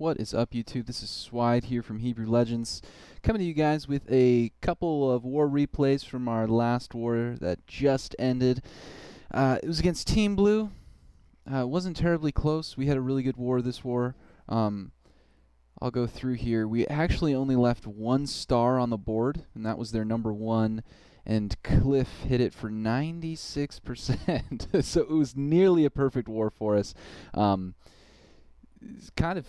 What is up, YouTube? This is Swide here from Hebrew Legends, coming to you guys with a couple of war replays from our last war that just ended. It was against Team Blue. It wasn't terribly close. We had a really good war this war. I'll go through here. We actually only left one star on the board, and that was their number one. And Clif hit it for 96%, so it was nearly a perfect war for us. It's kind of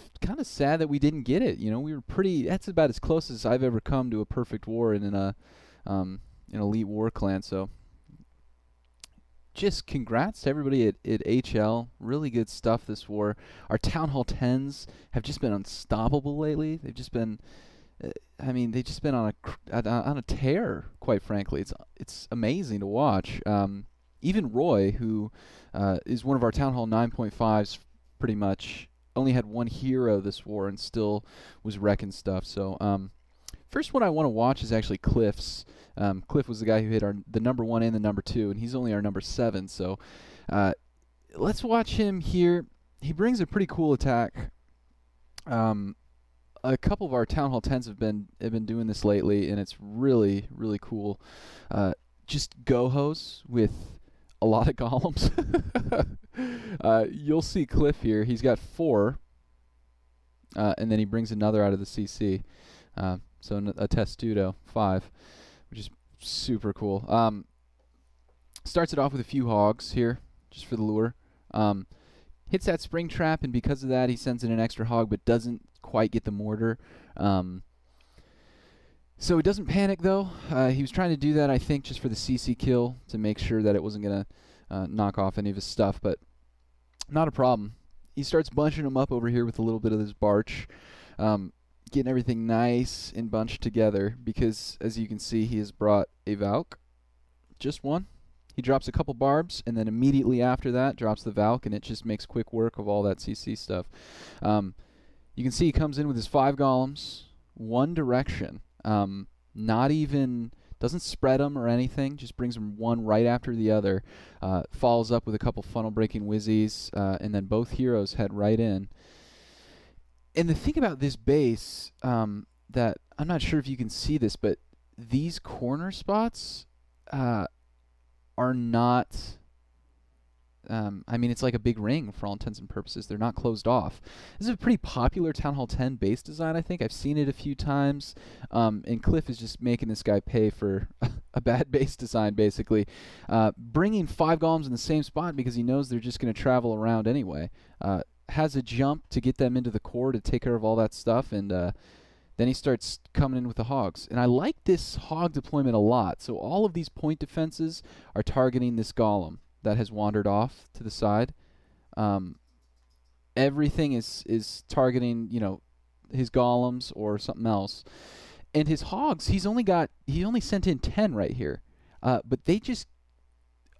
sad that we didn't get it. You know, we were pretty. That's about as close as I've ever come to a perfect war in an elite war clan. So, just congrats to everybody at HL. Really good stuff this war. Our Town Hall 10s have just been unstoppable lately. They've just been. I mean, they've just been on a tear, quite frankly. It's amazing to watch. Even Roy, who is one of our Town Hall 9.5s, pretty much only had one hero this war and still was wrecking stuff. So first one I want to watch is actually Clif's. Clif was the guy who hit the number one and the number two, and he's only our number 7. So let's watch him here. He brings a pretty cool attack. A couple of our Town Hall 10s have been doing this lately, and it's really, really cool. Just GoHos with a lot of golems. You'll see Clif here. He's got 4, and then he brings another out of the CC. So a Testudo 5, which is super cool. Starts it off with a few hogs here, just for the lure. Hits that spring trap, and because of that, he sends in an extra hog, but doesn't quite get the mortar. So he doesn't panic, though. He was trying to do that, I think, just for the CC kill, to make sure that it wasn't going to knock off any of his stuff, but not a problem. He starts bunching them up over here with a little bit of this barch, getting everything nice and bunched together, because, as you can see, he has brought a Valk. Just one. He drops a couple barbs, and then immediately after that drops the Valk, and it just makes quick work of all that CC stuff. You can see he comes in with his 5 golems, one direction. Not even, doesn't spread them or anything, just brings them one right after the other. Follows up with a couple funnel-breaking whizzies, and then both heroes head right in. And the thing about this base, that I'm not sure if you can see this, but these corner spots are not, I mean, it's like a big ring for all intents and purposes. They're not closed off. This is a pretty popular Town Hall 10 base design, I think. I've seen it a few times, and Clif is just making this guy pay for a bad base design, basically. Bringing 5 golems in the same spot because he knows they're just going to travel around anyway. Has a jump to get them into the core to take care of all that stuff, and then he starts coming in with the hogs. And I like this hog deployment a lot. So all of these point defenses are targeting this golem that has wandered off to the side. Everything is targeting, you know, his golems or something else. And his hogs, he only sent in 10 right here. But they just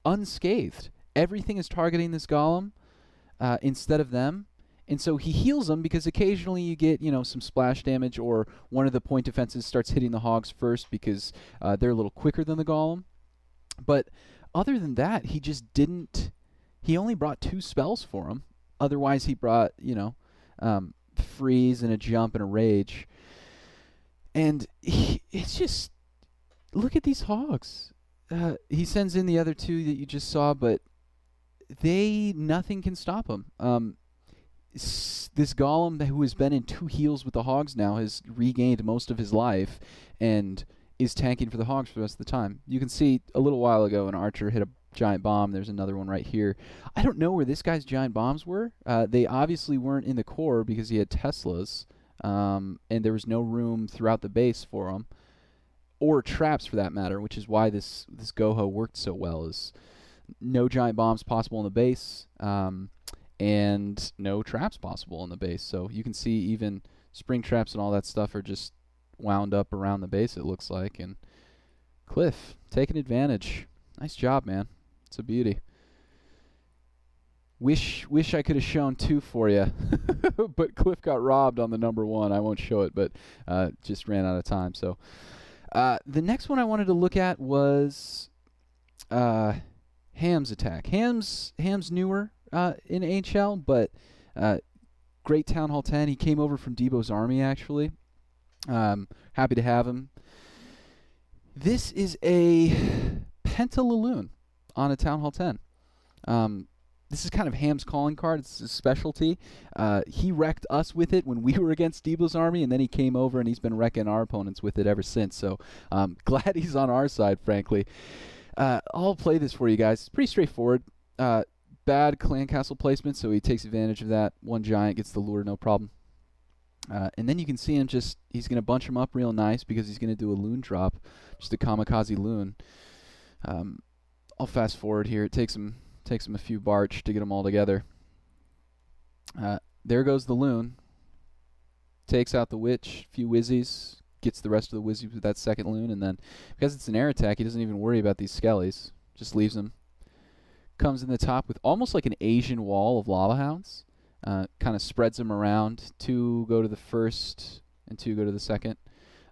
unscathed. Everything is targeting this golem instead of them. And so he heals them because occasionally you get, you know, some splash damage, or one of the point defenses starts hitting the hogs first because they're a little quicker than the golem. But other than that, he just didn't. He only brought 2 spells for him. Otherwise, he brought, you know, freeze and a jump and a rage. And it's just, look at these hogs. He sends in the other 2 that you just saw, but nothing can stop him. This golem who has been in 2 heals with the hogs now has regained most of his life and is tanking for the hogs for the rest of the time. You can see a little while ago an archer hit a giant bomb. There's another one right here. I don't know where this guy's giant bombs were. They obviously weren't in the core because he had Teslas, and there was no room throughout the base for them, or traps for that matter, which is why this GoHo worked so well. Is no giant bombs possible in the base, and no traps possible in the base. So you can see even spring traps and all that stuff are just wound up around the base, it looks like. And Clif taking advantage. Nice job, man. It's a beauty. Wish I could have shown 2 for you, but Clif got robbed on the number 1. I won't show it, but just ran out of time. So the next one I wanted to look at was Ham's attack. Ham's newer in HL, but great Town Hall 10. He came over from Debo's army, actually. Happy to have him. This is a Penta Laloon on a Town Hall 10. This is kind of Ham's calling card. It's his specialty. He wrecked us with it when we were against Debo's army, and then he came over and he's been wrecking our opponents with it ever since. So glad he's on our side, frankly. I'll play this for you guys. It's pretty straightforward. Bad clan castle placement, so he takes advantage of that. One giant gets the lure, no problem. And then you can see him he's going to bunch him up real nice because he's going to do a loon drop, just a kamikaze loon. I'll fast forward here. It takes him a few barch to get them all together. There goes the loon. Takes out the witch, few whizzies, gets the rest of the whizzies with that second loon, and then because it's an air attack, he doesn't even worry about these skellies. Just leaves them. Comes in the top with almost like an Asian wall of lava hounds. Kind of spreads them around. 2 go to the first and 2 go to the second.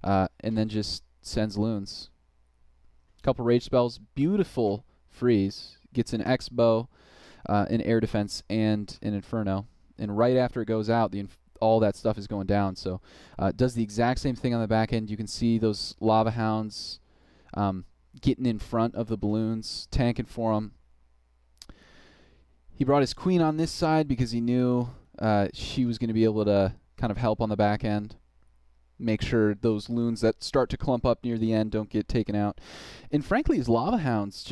And then just sends loons. Couple rage spells. Beautiful freeze. Gets an X-bow, an air defense, and an inferno. And right after it goes out, all that stuff is going down. So it does the exact same thing on the back end. You can see those lava hounds getting in front of the balloons, tanking for them. He brought his queen on this side because he knew she was going to be able to kind of help on the back end. Make sure those loons that start to clump up near the end don't get taken out. And frankly, his lava hounds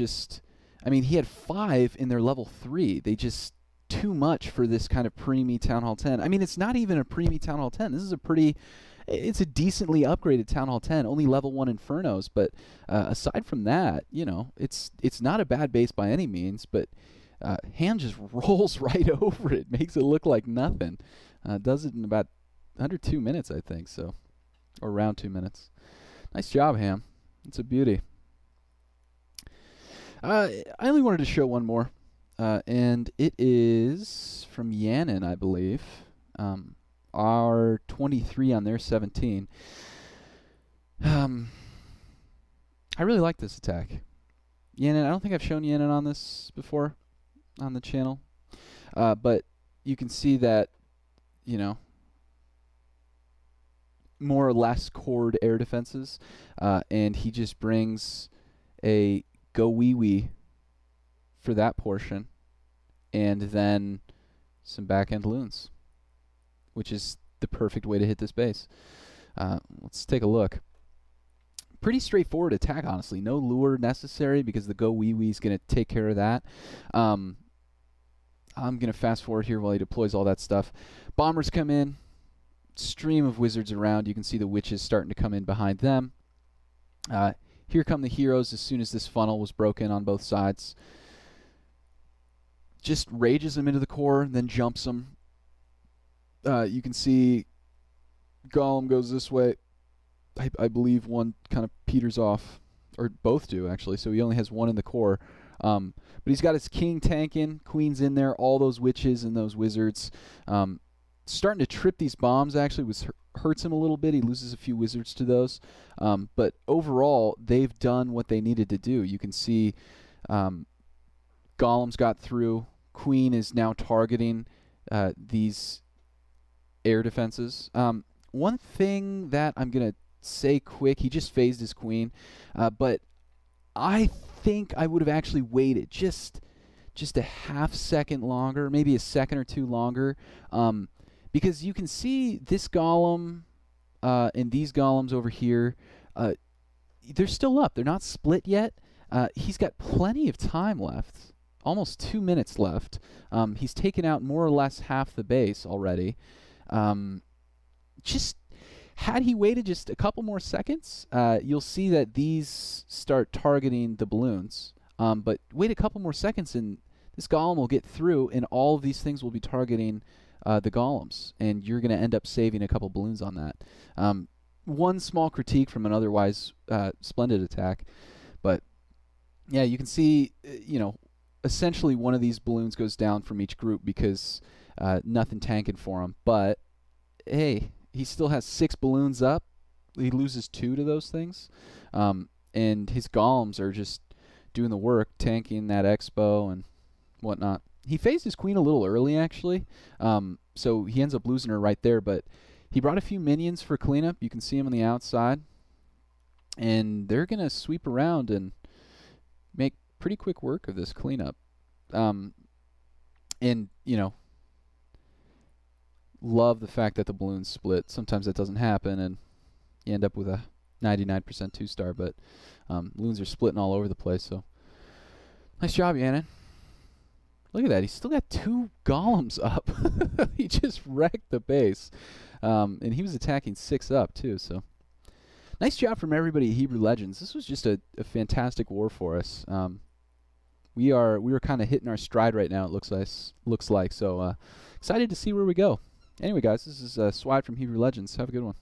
he had 5 in their level 3. They just too much for this kind of preemie Town Hall 10. I mean, it's not even a preemie Town Hall 10. This is it's a decently upgraded Town Hall 10, only level 1 Infernos. But aside from that, it's not a bad base by any means. But Ham just rolls right over it, makes it look like nothing. Does it in about under 2 minutes, I think, so, or around 2 minutes. Nice job, Ham. It's a beauty. I only wanted to show one more, and it is from Yanon, I believe. Our 23 on their 17. I really like this attack. Yanon, I don't think I've shown Yanon on this before on the channel, but you can see that, more or less cored air defenses, and he just brings a go wee wee for that portion, and then some back end loons, which is the perfect way to hit this base. Let's take a look. Pretty straightforward attack, honestly. No lure necessary because the go wee wee is going to take care of that. I'm going to fast forward here while he deploys all that stuff. Bombers come in. Stream of wizards around. You can see the witches starting to come in behind them. Here come the heroes as soon as this funnel was broken on both sides. Just rages them into the core, then jumps them. You can see Golem goes this way. I believe one kind of peters off, or both do, actually, so he only has one in the core. But he's got his king tanking, queen's in there, all those witches and those wizards. Starting to trip these bombs, actually, hurts him a little bit. He loses a few wizards to those. But overall, they've done what they needed to do. You can see Golem's got through. Queen is now targeting these air defenses. One thing that I'm going to say quick, he just phased his queen, but I think I would have actually waited just a half second longer, maybe a second or two longer, because you can see this golem and these golems over here, they're still up. They're not split yet. He's got plenty of time left, almost 2 minutes left. He's taken out more or less half the base already. Just had he waited just a couple more seconds, you'll see that these start targeting the balloons. But wait a couple more seconds and this golem will get through, and all of these things will be targeting the golems, and you're going to end up saving a couple balloons on that. One small critique from an otherwise splendid attack, but yeah, you can see, essentially one of these balloons goes down from each group because nothing tanking for him. But hey, he still has 6 balloons up. He loses 2 to those things, and his golems are just doing the work, tanking that expo and whatnot. He phased his queen a little early, actually, so he ends up losing her right there, but he brought a few minions for cleanup. You can see him on the outside, and they're going to sweep around and make pretty quick work of this cleanup. And, you know, love the fact that the balloons split. Sometimes that doesn't happen, and you end up with a 99% 2-star, but balloons are splitting all over the place, so nice job, Yanon. Look at that. He's still got 2 golems up. He just wrecked the base. And he was attacking 6 up, too, so nice job from everybody at Hebrew Legends. This was just a fantastic war for us. We are kind of hitting our stride right now, it looks like. So excited to see where we go. Anyway, guys, this is Swide from Hebrew Legends. Have a good one.